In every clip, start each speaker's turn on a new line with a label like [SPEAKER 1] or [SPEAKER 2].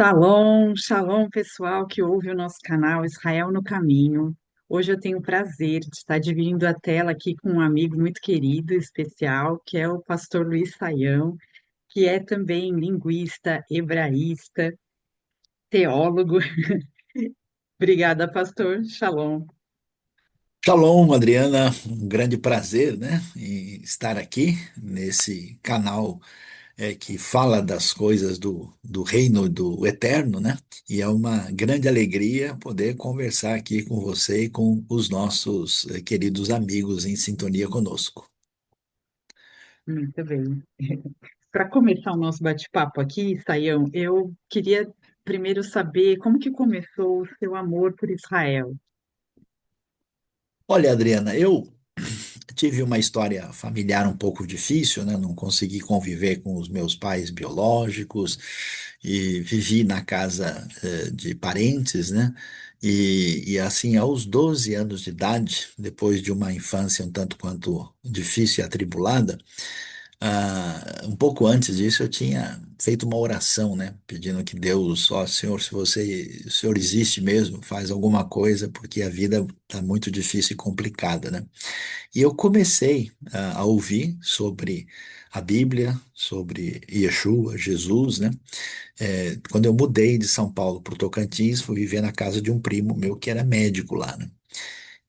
[SPEAKER 1] Shalom, shalom, pessoal que ouve o nosso canal Israel no Caminho. Hoje eu tenho o prazer de estar dividindo a tela aqui com um amigo muito querido, especial, que é o pastor Luiz Saião, que é também linguista, hebraísta, teólogo. Obrigada, pastor. Shalom.
[SPEAKER 2] Shalom, Adriana, um grande prazer, né, em estar aqui nesse canal que fala das coisas do reino do eterno, né, e é uma grande alegria poder conversar aqui com você e com os nossos queridos amigos em sintonia conosco.
[SPEAKER 1] Muito bem. Para começar o nosso bate-papo aqui, Saião, eu queria primeiro saber como que começou o seu amor por Israel.
[SPEAKER 2] Olha, Adriana, eu tive uma história familiar um pouco difícil, né? Não consegui conviver com os meus pais biológicos e vivi na casa de parentes, né? E assim, aos 12 anos de idade, depois de uma infância um tanto quanto difícil e atribulada, um pouco antes disso eu tinha feito uma oração, né? Pedindo que Deus, ó Senhor, se o Senhor existe mesmo, faz alguma coisa, porque a vida está muito difícil e complicada, né? E eu comecei a ouvir sobre a Bíblia, sobre Yeshua, Jesus, né? Quando eu mudei de São Paulo para o Tocantins, fui viver na casa de um primo meu que era médico lá, né?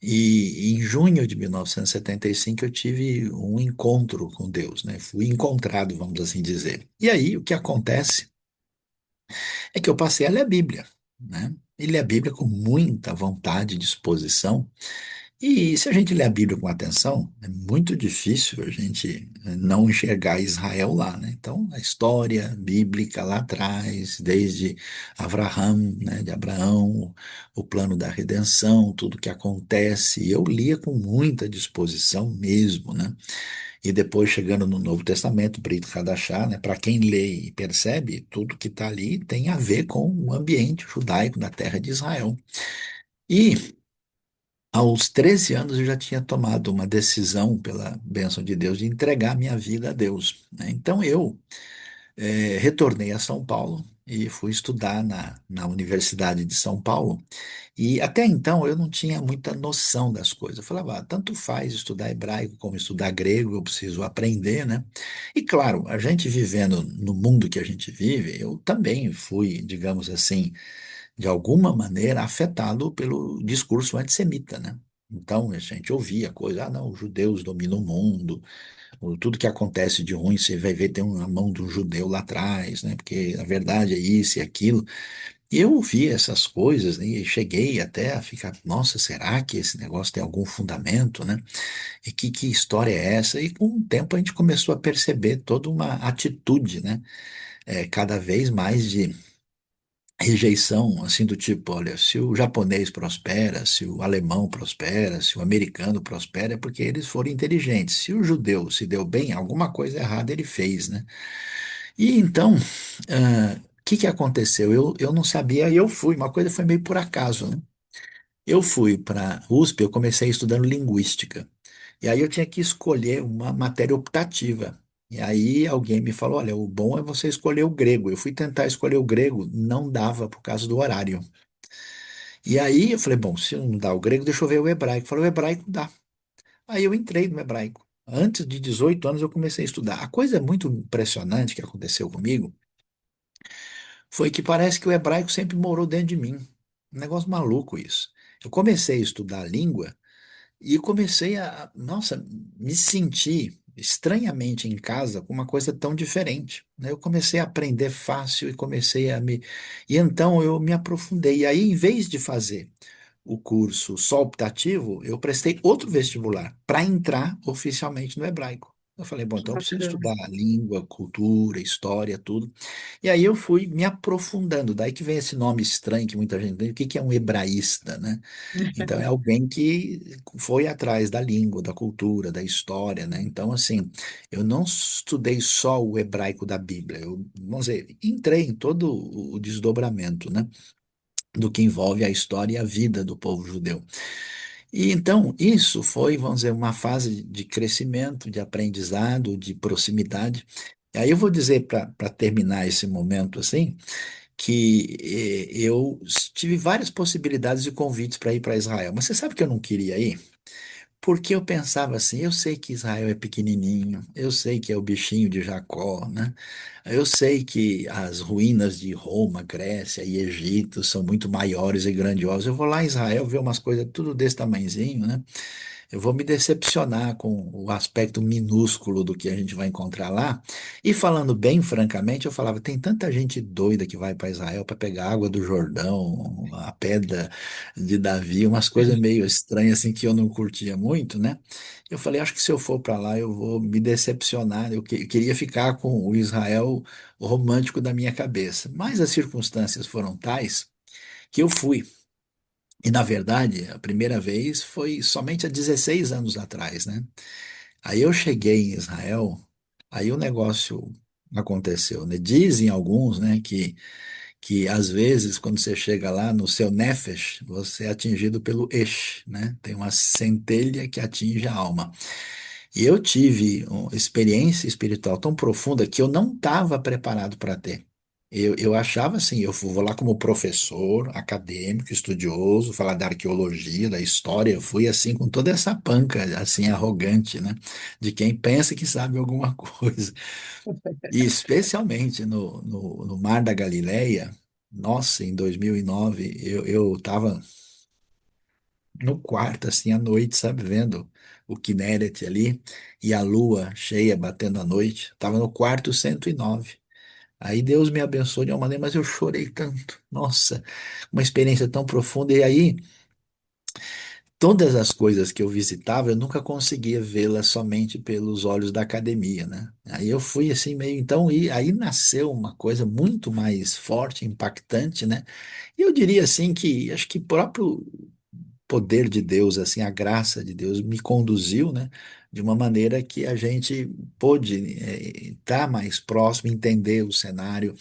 [SPEAKER 2] E em junho de 1975 eu tive um encontro com Deus, né? Fui encontrado, vamos assim dizer. E aí o que acontece é que eu passei a ler a Bíblia, né? E ler a Bíblia com muita vontade e disposição. E se a gente lê a Bíblia com atenção, é muito difícil a gente não enxergar Israel lá, né? Então, a história bíblica lá atrás, desde Abraham, né, de Abraão, o plano da redenção, tudo que acontece, eu lia com muita disposição mesmo, né? E depois, chegando no Novo Testamento, Brit Hadashah, né, para quem lê e percebe, tudo que está ali tem a ver com o ambiente judaico da terra de Israel. E aos 13 anos eu já tinha tomado uma decisão, pela bênção de Deus, de entregar minha vida a Deus, né? Então eu retornei a São Paulo e fui estudar na Universidade de São Paulo. E até então eu não tinha muita noção das coisas. Eu falava, tanto faz estudar hebraico como estudar grego, eu preciso aprender, né? E claro, a gente vivendo no mundo que a gente vive, eu também fui, digamos assim, de alguma maneira afetado pelo discurso antissemita, né? Então, a gente ouvia coisa, não, os judeus dominam o mundo, tudo que acontece de ruim, você vai ver, tem uma mão de um judeu lá atrás, né? Porque a verdade é isso e aquilo. E eu ouvi essas coisas, né? E cheguei até a ficar, nossa, será que esse negócio tem algum fundamento, né? E que história é essa? E com o tempo a gente começou a perceber toda uma atitude, né? Cada vez mais de rejeição, assim, do tipo, olha, se o japonês prospera, se o alemão prospera, se o americano prospera, é porque eles foram inteligentes. Se o judeu se deu bem, alguma coisa errada ele fez, né? E então, o que que aconteceu? Eu não sabia, e eu fui, uma coisa foi meio por acaso, né? Eu fui para USP, eu comecei estudando linguística. E aí eu tinha que escolher uma matéria optativa. E aí alguém me falou, olha, o bom é você escolher o grego. Eu fui tentar escolher o grego, não dava por causa do horário. E aí eu falei, bom, se não dá o grego, deixa eu ver o hebraico. Falei, o hebraico dá. Aí eu entrei no hebraico. Antes de 18 anos eu comecei a estudar. A coisa muito impressionante que aconteceu comigo foi que parece que o hebraico sempre morou dentro de mim. Um negócio maluco isso. Eu comecei a estudar a língua e comecei nossa, me sentir estranhamente em casa com uma coisa tão diferente, né? Eu comecei a aprender fácil e comecei a me. E então eu me aprofundei. E aí, em vez de fazer o curso só optativo, eu prestei outro vestibular para entrar oficialmente no hebraico. Eu falei, bom,
[SPEAKER 1] Que
[SPEAKER 2] então eu preciso
[SPEAKER 1] bacana.
[SPEAKER 2] estudar língua, cultura, história, tudo. E aí eu fui me aprofundando. Daí que vem esse nome estranho que muita gente tem. O que que é um hebraísta, né? Então é alguém que foi atrás da língua, da cultura, da história, né? Então, assim, eu não estudei só o hebraico da Bíblia. Eu, vamos dizer, entrei em todo o desdobramento, né? Do que envolve a história e a vida do povo judeu. E então, isso foi, vamos dizer, uma fase de crescimento, de aprendizado, de proximidade. E aí eu vou dizer, para terminar esse momento assim, que eu tive várias possibilidades de convites para ir para Israel, mas você sabe que eu não queria ir? Porque eu pensava assim, eu sei que Israel é pequenininho, eu sei que é o bichinho de Jacó, né? Eu sei que as ruínas de Roma, Grécia e Egito são muito maiores e grandiosas. Eu vou lá em Israel ver umas coisas tudo desse tamanhozinho, né? Eu vou me decepcionar com o aspecto minúsculo do que a gente vai encontrar lá. E falando bem francamente, eu falava: tem tanta gente doida que vai para Israel para pegar água do Jordão, a pedra de Davi, umas coisas meio estranhas assim que eu não curtia muito, né? Eu falei: acho que se eu for para lá eu vou me decepcionar. Eu queria ficar com o Israel romântico da minha cabeça. Mas as circunstâncias foram tais que eu fui. E, na verdade, a primeira vez foi somente há 16 anos atrás, né? Aí eu cheguei em Israel, aí o negócio aconteceu, né? Dizem alguns, né, que às vezes, quando você chega lá no seu nefesh, você é atingido pelo esh, né? Tem uma centelha que atinge a alma. E eu tive uma experiência espiritual tão profunda que eu não estava preparado para ter. Eu achava assim, eu vou lá como professor, acadêmico, estudioso, falar da arqueologia, da história, eu fui assim com toda essa panca, assim, arrogante, né? De quem pensa que sabe alguma coisa. E especialmente no Mar da Galileia, nossa, em 2009, eu estava no quarto, assim, à noite, sabe, vendo o Kinneret ali e a lua cheia batendo à noite. Tava no quarto 109. Aí Deus me abençoou de uma maneira, mas eu chorei tanto. Nossa, uma experiência tão profunda. E aí, todas as coisas que eu visitava, eu nunca conseguia vê-las somente pelos olhos da academia, né? Aí eu fui assim meio, então, e aí nasceu uma coisa muito mais forte, impactante, né? E eu diria assim que acho que próprio poder de Deus, assim, a graça de Deus me conduziu, né, de uma maneira que a gente pôde estar mais próximo, entender o cenário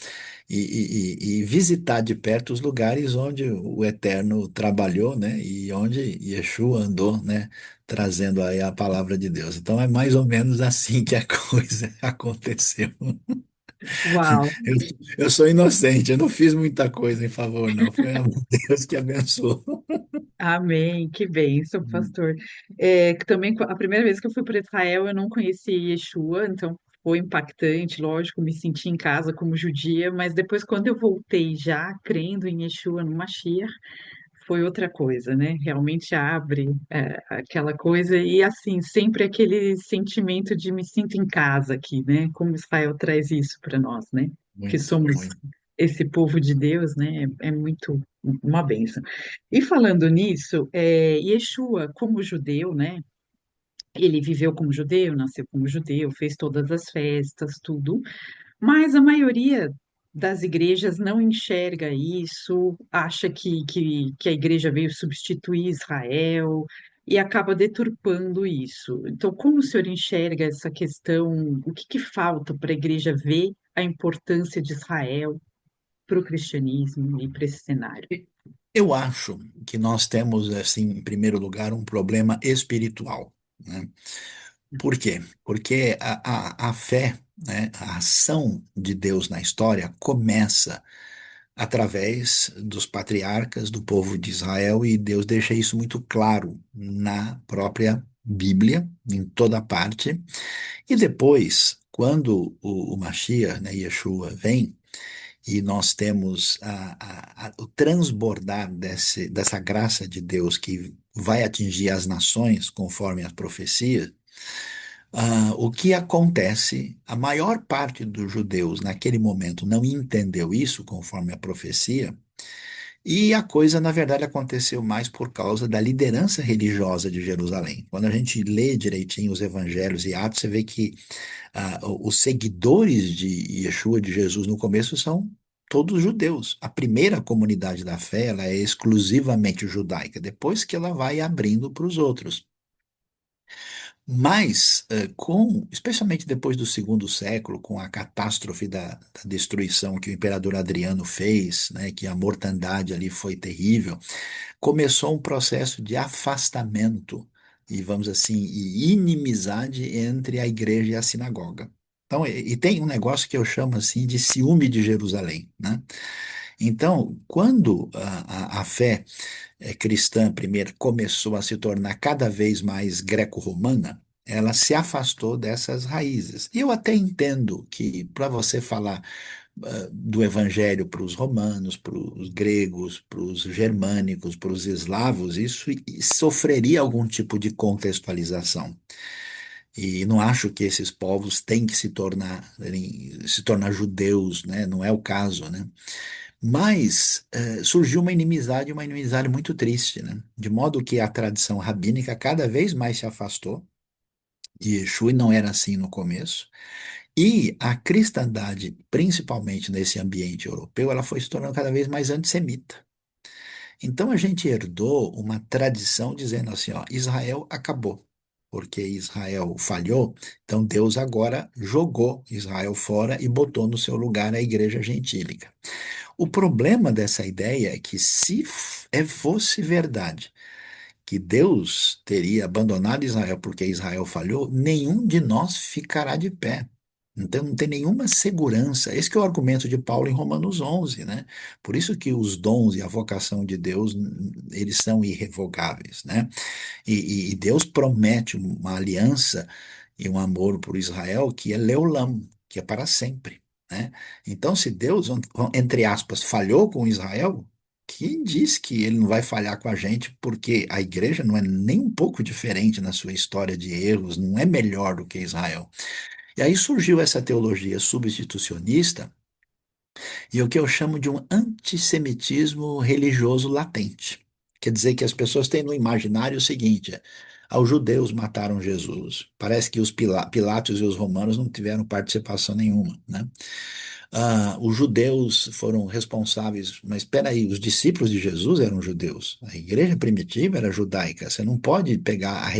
[SPEAKER 2] e visitar de perto os lugares onde o Eterno trabalhou, né, e onde Yeshua andou, né, trazendo aí a palavra de Deus. Então é mais ou menos assim que a coisa aconteceu.
[SPEAKER 1] Uau!
[SPEAKER 2] Eu, eu sou inocente, eu não fiz muita coisa em favor, não. Foi a Deus que abençoou.
[SPEAKER 1] Amém, que bênção, pastor. Que também a primeira vez que eu fui para Israel, eu não conhecia Yeshua, então foi impactante, lógico, me senti em casa como judia, mas depois, quando eu voltei já crendo em Yeshua, no Mashiach, foi outra coisa, né? Realmente abre aquela coisa e, assim, sempre aquele sentimento de me sinto em casa aqui, né? Como Israel traz isso para nós, né? Que
[SPEAKER 2] Muito,
[SPEAKER 1] somos
[SPEAKER 2] muito.
[SPEAKER 1] esse povo de Deus, né? É muito uma bênção. E falando nisso, Yeshua, como judeu, né? Ele viveu como judeu, nasceu como judeu, fez todas as festas, tudo. Mas a maioria das igrejas não enxerga isso, acha que a igreja veio substituir Israel e acaba deturpando isso. Então, como o senhor enxerga essa questão? O que que falta para a igreja ver a importância de Israel para o cristianismo e para esse cenário?
[SPEAKER 2] Eu acho que nós temos, assim, em primeiro lugar, um problema espiritual, né? Por quê? Porque a fé, né, a ação de Deus na história começa através dos patriarcas do povo de Israel e Deus deixa isso muito claro na própria Bíblia, em toda parte. E depois, quando o Mashiach, né, Yeshua, vem, e nós temos o transbordar dessa graça de Deus que vai atingir as nações conforme a profecia, o que acontece, a maior parte dos judeus naquele momento não entendeu isso conforme a profecia, e a coisa, na verdade, aconteceu mais por causa da liderança religiosa de Jerusalém. Quando a gente lê direitinho os evangelhos e Atos, você vê que os seguidores de Yeshua, de Jesus, no começo são todos judeus. A primeira comunidade da fé, ela é exclusivamente judaica, depois que ela vai abrindo para os outros. Mas, especialmente depois do segundo século, com a catástrofe da destruição que o imperador Adriano fez, né, que a mortandade ali foi terrível, começou um processo de afastamento e, vamos assim, e inimizade entre a igreja e a sinagoga. Então, e tem um negócio que eu chamo assim de ciúme de Jerusalém, né? Então, quando a fé cristã primeiro começou a se tornar cada vez mais greco-romana, ela se afastou dessas raízes. E eu até entendo que para você falar do evangelho para os romanos, para os gregos, para os germânicos, para os eslavos, isso sofreria algum tipo de contextualização. E não acho que esses povos têm que se tornar judeus, né? Não é o caso, né? Mas surgiu uma inimizade muito triste, né? De modo que a tradição rabínica cada vez mais se afastou, e Yeshua não era assim no começo, e a cristandade, principalmente nesse ambiente europeu, ela foi se tornando cada vez mais antissemita. Então a gente herdou uma tradição dizendo assim, ó, Israel acabou. Porque Israel falhou, então Deus agora jogou Israel fora e botou no seu lugar a igreja gentílica. O problema dessa ideia é que se fosse verdade que Deus teria abandonado Israel porque Israel falhou, nenhum de nós ficará de pé. Então não tem nenhuma segurança. Esse que é o argumento de Paulo em Romanos 11, né? Por isso que os dons e a vocação de Deus, eles são irrevogáveis, né? E Deus promete uma aliança e um amor por Israel que é leolam, que é para sempre, né? Então, se Deus, entre aspas, falhou com Israel, quem diz que ele não vai falhar com a gente? Porque a igreja não é nem um pouco diferente na sua história de erros, não é melhor do que Israel. E aí surgiu essa teologia substitucionista e o que eu chamo de um antissemitismo religioso latente. Quer dizer que as pessoas têm no imaginário o seguinte: os judeus mataram Jesus. Parece que os Pilatos e os romanos não tiveram participação nenhuma, né? Os judeus foram responsáveis, mas espera aí, os discípulos de Jesus eram judeus. A igreja primitiva era judaica. Você não pode pegar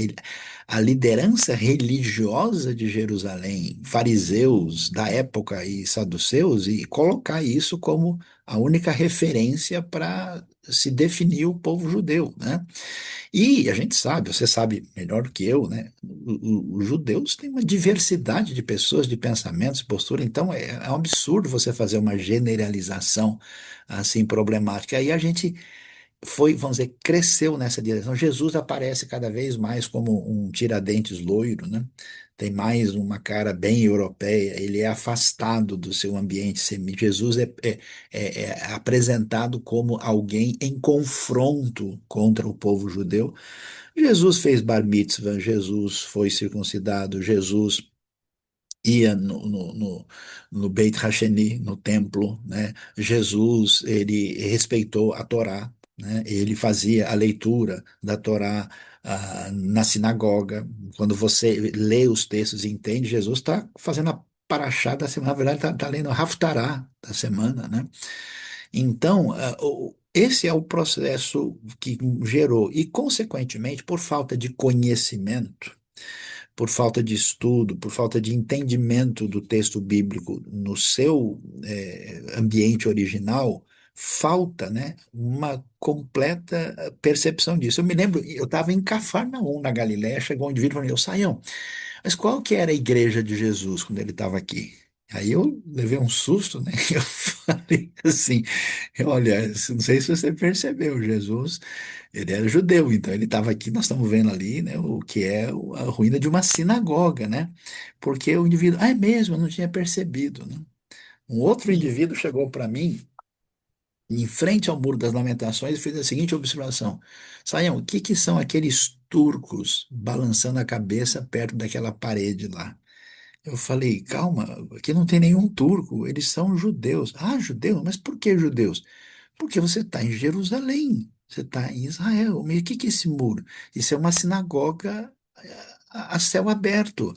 [SPEAKER 2] a liderança religiosa de Jerusalém, fariseus da época e saduceus, e colocar isso como a única referência para se definir o povo judeu, né? E a gente sabe, você sabe melhor do que eu, né? Os judeus têm uma diversidade de pessoas, de pensamentos, postura, então é um absurdo você fazer uma generalização assim problemática. Aí a gente foi, vamos dizer, cresceu nessa direção. Jesus aparece cada vez mais como um Tiradentes loiro, né? Tem mais uma cara bem europeia, ele é afastado do seu ambiente semita. Jesus é apresentado como alguém em confronto contra o povo judeu. Jesus fez bar mitzvah, Jesus foi circuncidado, Jesus ia no Beit Hasheni, no templo, né? Jesus, ele respeitou a Torá, né? Ele fazia a leitura da Torá na sinagoga. Quando você lê os textos e entende, Jesus está fazendo a paraxá da semana, na verdade está lendo a Haftará da semana, né? Então, esse é o processo que gerou, e consequentemente, por falta de conhecimento, por falta de estudo, por falta de entendimento do texto bíblico no seu ambiente original, falta, né, uma completa percepção disso. Eu me lembro, eu estava em Cafarnaum, na Galiléia, chegou um indivíduo e falou: Saião, mas qual que era a igreja de Jesus quando ele estava aqui? Aí eu levei um susto, né? Eu falei assim, olha, não sei se você percebeu, Jesus, ele era judeu, então ele estava aqui, nós estamos vendo ali, né, o que é a ruína de uma sinagoga, né? Porque o indivíduo, é mesmo, eu não tinha percebido, né? Um outro
[SPEAKER 1] Sim.
[SPEAKER 2] indivíduo chegou para mim, em frente ao Muro das Lamentações, e fez a seguinte observação: Saião, o que que são aqueles turcos balançando a cabeça perto daquela parede lá? Eu falei, calma, aqui não tem nenhum turco, eles são judeus. Ah, judeus? Mas por que judeus? Porque você está em Jerusalém, você está em Israel. Mas o que que é esse muro? Isso é uma sinagoga a céu aberto,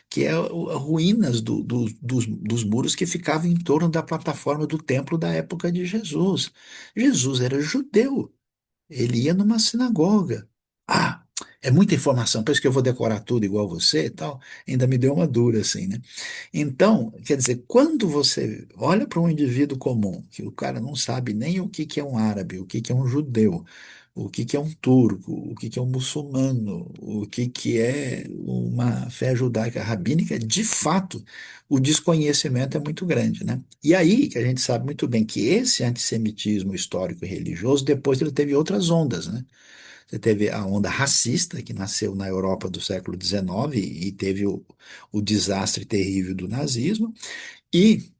[SPEAKER 2] que é ruínas dos muros que ficavam em torno da plataforma do templo da época de Jesus. Jesus era judeu, ele ia numa sinagoga. Ah, é muita informação, por isso que eu vou decorar tudo igual você e tal. Ainda me deu uma dura assim, né? Então, quer dizer, quando você olha para um indivíduo comum, que o cara não sabe nem o que que é um árabe, o que que é um judeu, o que que é um turco, o que que é um muçulmano, o que é uma fé judaica rabínica, de fato, o desconhecimento é muito grande, né? E aí que a gente sabe muito bem que esse antissemitismo histórico e religioso, depois ele teve outras ondas, né? Você teve a onda racista, que nasceu na Europa do século XIX e teve o desastre terrível do nazismo, e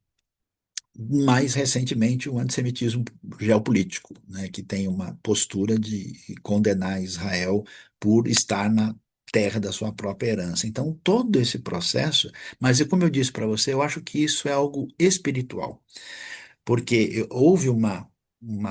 [SPEAKER 2] mais recentemente o antissemitismo geopolítico, né, que tem uma postura de condenar Israel por estar na terra da sua própria herança. Então, todo esse processo, mas como eu disse para você, eu acho que isso é algo espiritual porque houve uma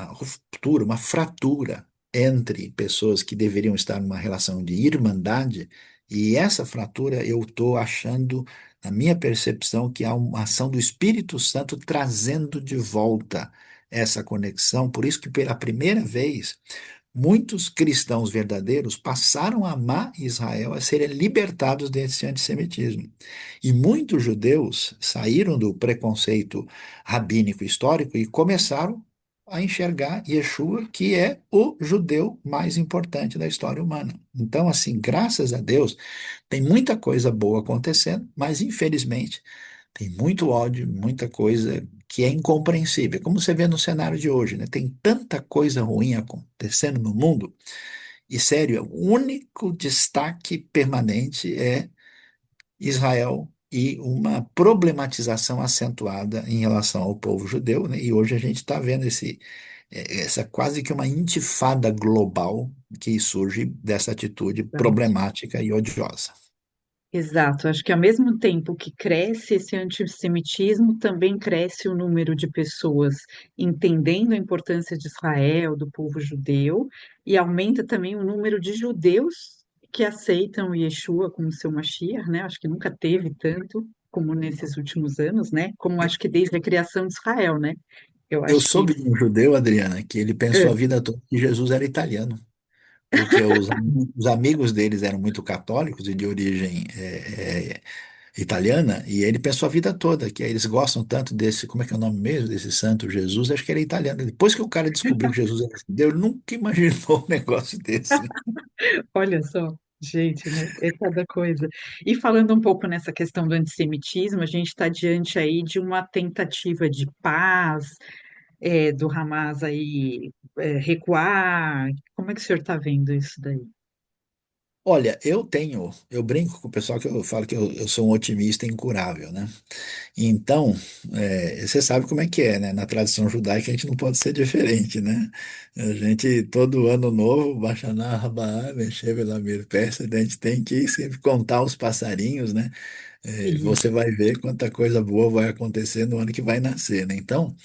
[SPEAKER 2] ruptura, uma fratura entre pessoas que deveriam estar numa relação de irmandade, e essa fratura eu estou achando, na minha percepção, que há uma ação do Espírito Santo trazendo de volta essa conexão. Por isso que pela primeira vez muitos cristãos verdadeiros passaram a amar Israel, a serem libertados desse antissemitismo. E muitos judeus saíram do preconceito rabínico histórico e começaram a enxergar Yeshua, que é o judeu mais importante da história humana. Então, assim, graças a Deus, tem muita coisa boa acontecendo, mas infelizmente tem muito ódio, muita coisa que é incompreensível. Como você vê no cenário de hoje, né? Tem tanta coisa ruim acontecendo no mundo, e sério, o único destaque permanente é Israel e uma problematização acentuada em relação ao povo judeu, né? E hoje a gente está vendo essa quase que uma intifada global que surge dessa atitude problemática e odiosa.
[SPEAKER 1] Exato, acho que ao mesmo tempo que cresce esse antissemitismo, também cresce o número de pessoas entendendo a importância de Israel, do povo judeu, e aumenta também o número de judeus que aceitam Yeshua como seu Mashiach, né? Acho que nunca teve tanto como nesses últimos anos, né? Como acho que desde a criação de Israel, né? Eu
[SPEAKER 2] Eu
[SPEAKER 1] acho que
[SPEAKER 2] soube de um judeu, Adriana, que ele pensou a
[SPEAKER 1] é,
[SPEAKER 2] vida toda que Jesus era italiano, porque os amigos deles eram muito católicos e de origem italiana, e ele pensou a vida toda que eles gostam tanto desse, como é que é o nome mesmo, desse santo Jesus, acho que ele é italiano. Depois que o cara descobriu que Jesus era judeu, ele nunca imaginou um negócio desse.
[SPEAKER 1] olha só, gente, né? É cada coisa. E falando um pouco nessa questão do antissemitismo, a gente está diante aí de uma tentativa de paz, do Hamas aí recuar. Como é que o senhor está vendo isso daí?
[SPEAKER 2] Olha, eu brinco com o pessoal que eu falo que eu sou um otimista incurável, né? Então, você sabe como é que é, né? Na tradição judaica a gente não pode ser diferente, né? A gente, todo ano novo, Bashaná, Rabá, Mexer, Lamir, Persa, a gente tem que sempre contar os passarinhos, né?
[SPEAKER 1] Sim,
[SPEAKER 2] Você vai ver quanta coisa boa vai acontecer no ano que vai nascer, né? Então, o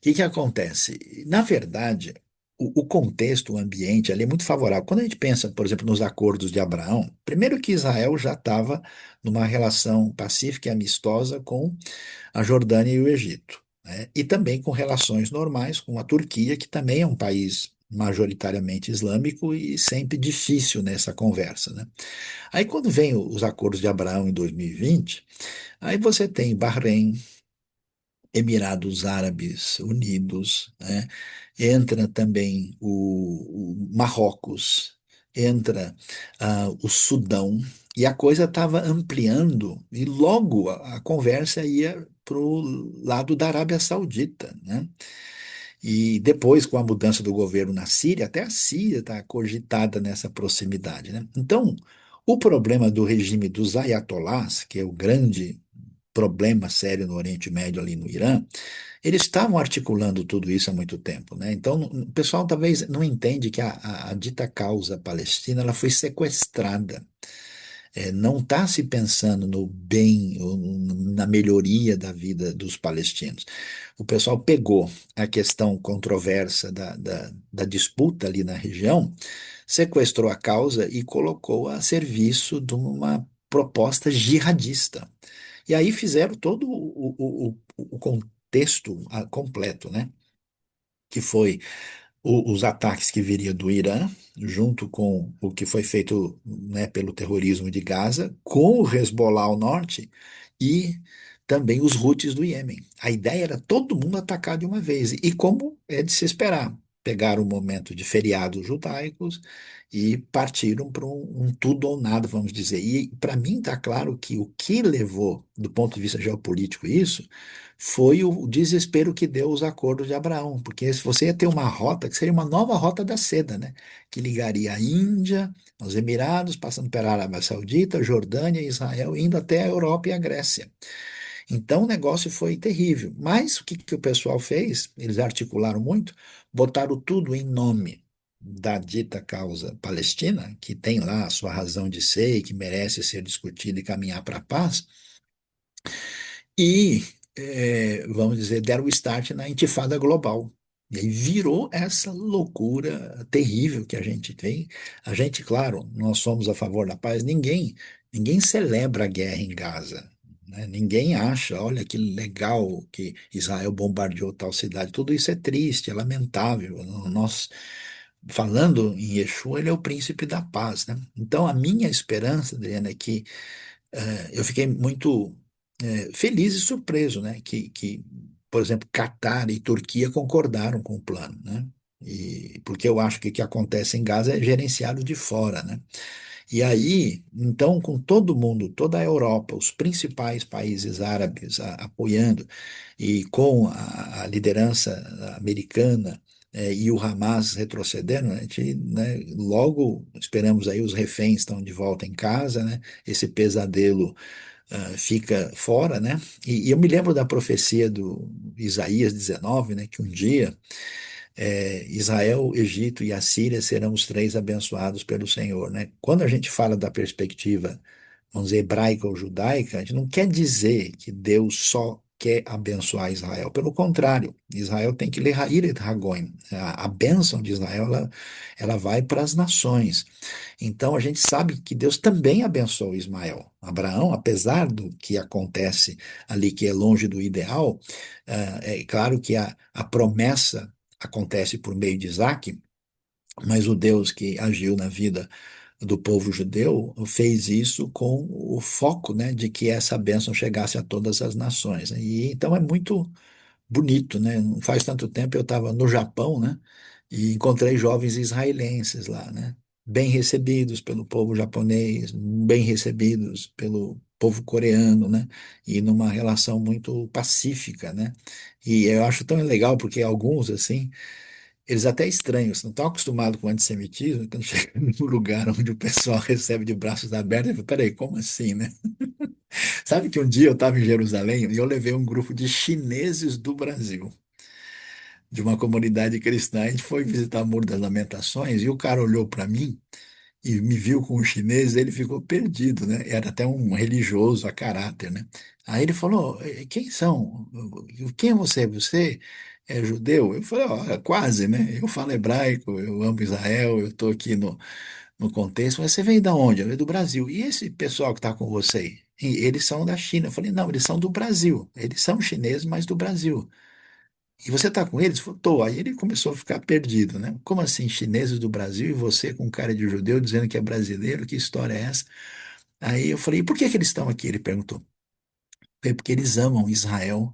[SPEAKER 2] que que acontece? Na verdade, o contexto, o ambiente ali é muito favorável. Quando a gente pensa, por exemplo, nos acordos de Abraão, primeiro que Israel já estava numa relação pacífica e amistosa com a Jordânia e o Egito, né? E também com relações normais com a Turquia, que também é um país majoritariamente islâmico e sempre difícil nessa conversa, né? Aí quando vem os acordos de Abraão em 2020, aí você tem Bahrein, Emirados Árabes Unidos, né? Entra também o Marrocos, entra o Sudão, e a coisa estava ampliando, e logo a conversa ia para o lado da Arábia Saudita, né? E depois, com a mudança do governo na Síria, até a Síria está cogitada nessa proximidade, né? Então, o problema do regime dos ayatolás, que é o grande problema sério no Oriente Médio, ali no Irã, eles estavam articulando tudo isso há muito tempo, né? Então, o pessoal talvez não entende que a dita causa palestina ela foi sequestrada. Não está se pensando no bem, ou na melhoria da vida dos palestinos. O pessoal pegou a questão controversa da disputa ali na região, sequestrou a causa e colocou a serviço de uma proposta jihadista. E aí fizeram todo o contexto completo, né? Que foi os ataques que viria do Irã, junto com o que foi feito, né, pelo terrorismo de Gaza, com o Hezbollah ao norte e também os Houthis do Iêmen. A ideia era todo mundo atacar de uma vez, e como é de se esperar. pegaram o momento de feriados judaicos e partiram para um tudo ou nada, vamos dizer. E para mim está claro que o que levou, do ponto de vista geopolítico, isso foi o desespero que deu os acordos de Abraão, porque se você ia ter uma rota, que seria uma nova rota da seda, né? Que ligaria a Índia, os Emirados, passando pela Arábia Saudita, Jordânia, Israel, indo até a Europa e a Grécia. Então o negócio foi terrível. Mas o que, que o pessoal fez? Eles articularam muito, botaram tudo em nome da dita causa palestina, que tem lá a sua razão de ser e que merece ser discutida e caminhar para a paz, e, vamos dizer, deram o start na intifada global. E aí virou essa loucura terrível que a gente tem. A gente, claro, nós somos a favor da paz. Ninguém celebra a guerra em Gaza, né? Ninguém acha, olha que legal que Israel bombardeou tal cidade. Tudo isso é triste, é lamentável. Nós, falando em Yeshua, ele é o príncipe da paz, né? Então, a minha esperança, Adriana, é que eu fiquei muito feliz e surpreso, né? Por exemplo, Catar e Turquia concordaram com o plano, né? E porque eu acho que o que acontece em Gaza é gerenciado de fora, né? E aí, então, com todo mundo, toda a Europa, os principais países árabes apoiando, e com a liderança americana, e o Hamas retrocedendo, né, a gente, né, logo esperamos aí os reféns estão de volta em casa, né? Esse pesadelo fica fora, né? E eu me lembro da profecia do Isaías 19, né? Que um dia Israel, Egito e Assíria serão os três abençoados pelo Senhor, né? Quando a gente fala da perspectiva, vamos dizer, hebraica ou judaica, a gente não quer dizer que Deus só quer abençoar Israel. Pelo contrário, Israel tem que lehair et hagoim. A bênção de Israel, ela vai para as nações. Então a gente sabe que Deus também abençoou Ismael. Abraão, apesar do que acontece ali, que é longe do ideal, é claro que a promessa acontece por meio de Isaac, mas o Deus que agiu na vida do povo judeu fez isso com o foco, né, de que essa bênção chegasse a todas as nações, né? E então é muito bonito, né? Não faz tanto tempo eu estava no Japão, né? E encontrei jovens israelenses lá, né? Bem recebidos pelo povo japonês, bem recebidos pelo povo coreano, né? E numa relação muito pacífica, né? E eu acho tão legal porque alguns, assim, eles até estranham, não estão acostumados com antissemitismo, quando chega num lugar onde o pessoal recebe de braços abertos, eu falo, peraí, como assim, né? Sabe que um dia eu estava em Jerusalém e eu levei um grupo de chineses do Brasil, de uma comunidade cristã. A gente foi visitar o Muro das Lamentações e o cara olhou para mim e me viu com o chinês, ele ficou perdido, né? Era até um religioso a caráter, né? Aí ele falou: Quem são? Quem é você? Você é judeu?" Eu falei: "Ó, quase, né? Eu falo hebraico, eu amo Israel, eu estou aqui no contexto, mas você veio da onde?" Eu veio do Brasil. "E esse pessoal que está com você?" "E eles são da China." Eu falei: "Não, eles são do Brasil. Eles são chineses, mas do Brasil." "E você está com eles?" Falei: "Tô." Aí ele começou a ficar perdido, né? "Como assim, chineses do Brasil e você com cara de judeu dizendo que é brasileiro? Que história é essa?" Aí eu falei: "E por que que eles estão aqui?" Ele perguntou. "É porque eles amam Israel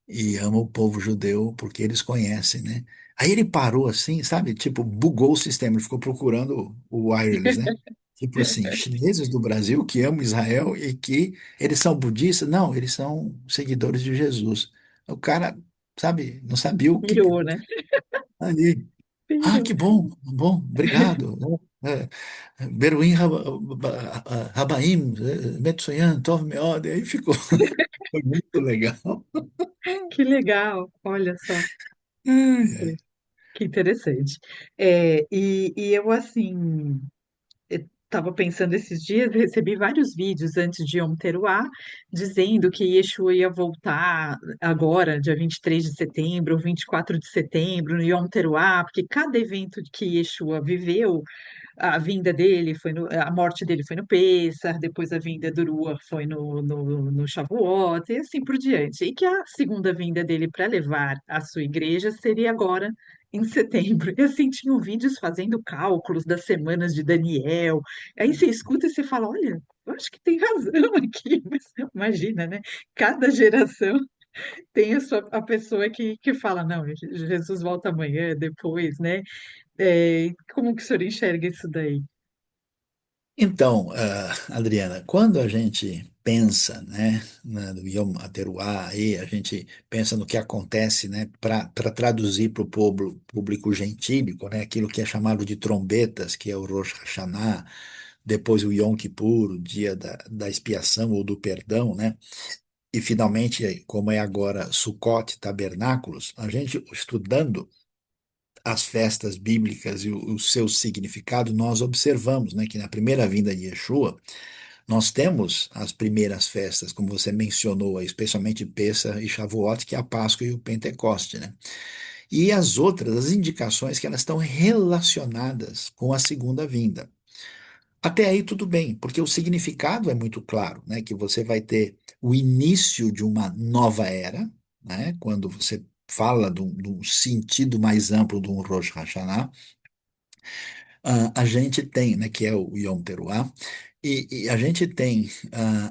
[SPEAKER 2] e amam o povo judeu porque eles conhecem, né?" Aí ele parou assim, sabe? Tipo, bugou o sistema, ele ficou procurando o wireless, né? Tipo assim, chineses do Brasil que amam Israel e que eles são budistas? Não, eles são seguidores de Jesus. O cara, sabe, não sabia o que
[SPEAKER 1] Pirou, né?
[SPEAKER 2] ali. "Ah,
[SPEAKER 1] Pirou.
[SPEAKER 2] que bom, bom, obrigado. Beruim Rabaim, Metsuyan, Tov Meod." Aí ficou. Foi muito legal.
[SPEAKER 1] Que legal, olha só,
[SPEAKER 2] Ai, ai.
[SPEAKER 1] que interessante. E eu, assim, estava pensando esses dias, recebi vários vídeos antes de Yom Teruá, dizendo que Yeshua ia voltar agora, dia 23 de setembro, ou 24 de setembro, no Yom Teruá, porque cada evento que Yeshua viveu, a vinda dele foi a morte dele foi no Pêssar, depois a vinda do Rua foi no Shavuot, e assim por diante. E que a segunda vinda dele para levar a sua igreja seria agora em setembro. E assim, tinham vídeos fazendo cálculos das semanas de Daniel. Aí você escuta e você fala, olha, eu acho que tem razão aqui, mas imagina, né? Cada geração. Tem a pessoa que fala, não, Jesus volta amanhã, depois, né? É, como que o senhor enxerga isso daí?
[SPEAKER 2] Então, Adriana, quando a gente pensa, né, no Yom HaTeruah, aí a gente pensa no que acontece, né, para traduzir para o público gentílico, né, aquilo que é chamado de trombetas, que é o Rosh Hashanah, depois o Yom Kippur, o dia da expiação ou do perdão, né, e finalmente, como é agora Sukkot, Tabernáculos, a gente estudando as festas bíblicas e o seu significado, nós observamos, né, que na primeira vinda de Yeshua, nós temos as primeiras festas, como você mencionou, especialmente Pêssar e Shavuot, que é a Páscoa e o Pentecoste, né? E as outras, as indicações que elas estão relacionadas com a segunda vinda. Até aí tudo bem, porque o significado é muito claro, né? Que você vai ter o início de uma nova era, né? Quando você fala de um sentido mais amplo de um Rosh Hashanah, a gente tem, né, que é o Yom Teruah, e a gente tem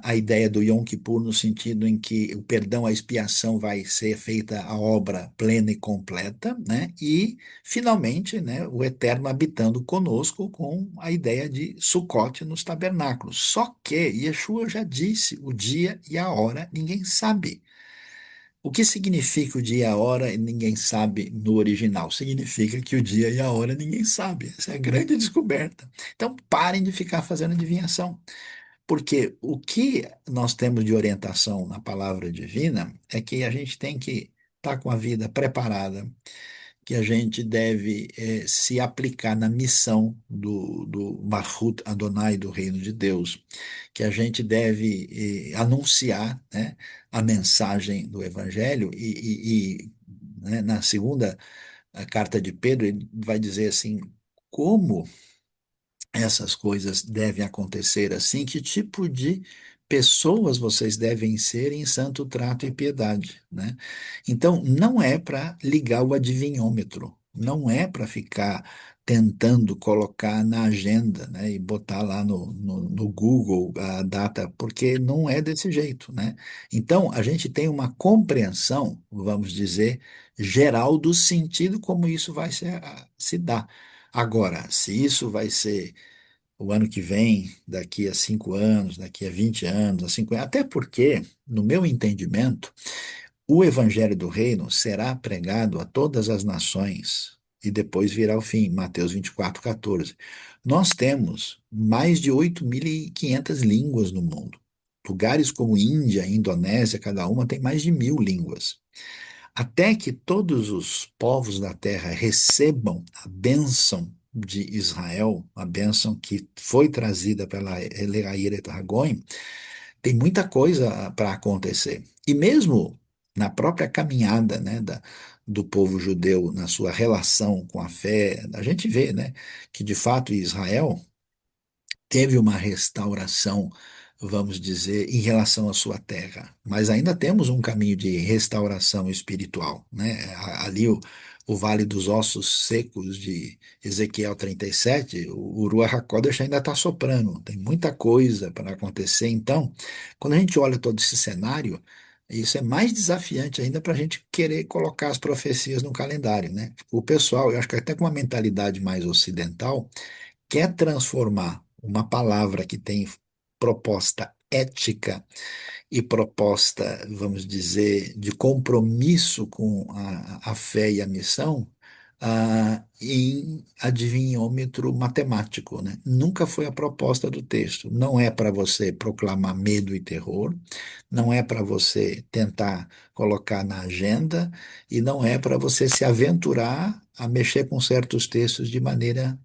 [SPEAKER 2] a ideia do Yom Kippur no sentido em que o perdão, a expiação vai ser feita a obra plena e completa, né, e finalmente, né, o Eterno habitando conosco com a ideia de Sukkot nos tabernáculos. Só que Yeshua já disse, o dia e a hora ninguém sabe. O que significa o dia e a hora e ninguém sabe no original? Significa que o dia e a hora ninguém sabe. Essa é a grande descoberta. Então parem de ficar fazendo adivinhação. Porque o que nós temos de orientação na palavra divina é que a gente tem que estar com a vida preparada, que a gente deve se aplicar na missão do Malchut Adonai, do Reino de Deus, que a gente deve anunciar, né, a mensagem do Evangelho né, na segunda carta de Pedro, ele vai dizer assim, como essas coisas devem acontecer assim? Que tipo de pessoas vocês devem ser em santo trato e piedade, né? Então, não é para ligar o adivinhômetro, não é para ficar tentando colocar na agenda, né, e botar lá no Google a data, porque não é desse jeito, né? Então, a gente tem uma compreensão, vamos dizer, geral do sentido como isso vai se dar. Agora, se isso vai ser o ano que vem, daqui a 5 anos, daqui a 20 anos, a 50, até porque, no meu entendimento, o evangelho do reino será pregado a todas as nações e depois virá o fim, Mateus 24:14. Nós temos mais de 8.500 línguas no mundo. Lugares como Índia, Indonésia, cada uma tem mais de 1.000 línguas. Até que todos os povos da terra recebam a bênção de Israel, a bênção que foi trazida pela Eleair Targôim, tem muita coisa para acontecer. E mesmo na própria caminhada, né, do povo judeu, na sua relação com a fé, a gente vê, né, que de fato Israel teve uma restauração, vamos dizer, em relação à sua terra, mas ainda temos um caminho de restauração espiritual, né? Ali o Vale dos Ossos Secos de Ezequiel 37, o Ruach HaKodesh ainda está soprando, tem muita coisa para acontecer. Então, quando a gente olha todo esse cenário, isso é mais desafiante ainda para a gente querer colocar as profecias no calendário, né? O pessoal, eu acho que até com uma mentalidade mais ocidental, quer transformar uma palavra que tem proposta ética e proposta, vamos dizer, de compromisso com a fé e a missão, em adivinhômetro matemático, né? Nunca foi a proposta do texto. Não é para você proclamar medo e terror, não é para você tentar colocar na agenda e não é para você se aventurar a mexer com certos textos de maneira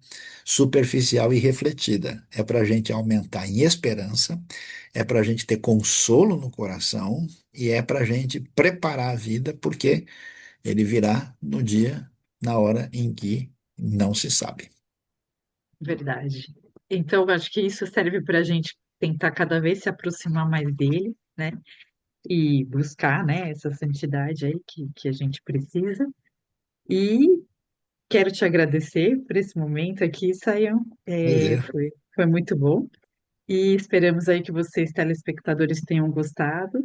[SPEAKER 2] superficial e refletida. É para a gente aumentar em esperança, é para a gente ter consolo no coração e é para a gente preparar a vida, porque ele virá no dia, na hora em que não se sabe.
[SPEAKER 1] Verdade. Então, eu acho que isso serve para a gente tentar cada vez se aproximar mais dele, né? E buscar, né, essa santidade aí que a gente precisa. E quero te agradecer por esse momento aqui, Sayão.
[SPEAKER 2] Imagina.
[SPEAKER 1] Foi muito bom. E esperamos aí que vocês, telespectadores, tenham gostado.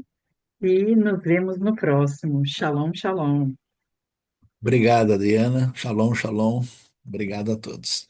[SPEAKER 1] e nos vemos no próximo. Shalom, shalom.
[SPEAKER 2] Obrigado, Adriana. Shalom, shalom. Obrigado a todos.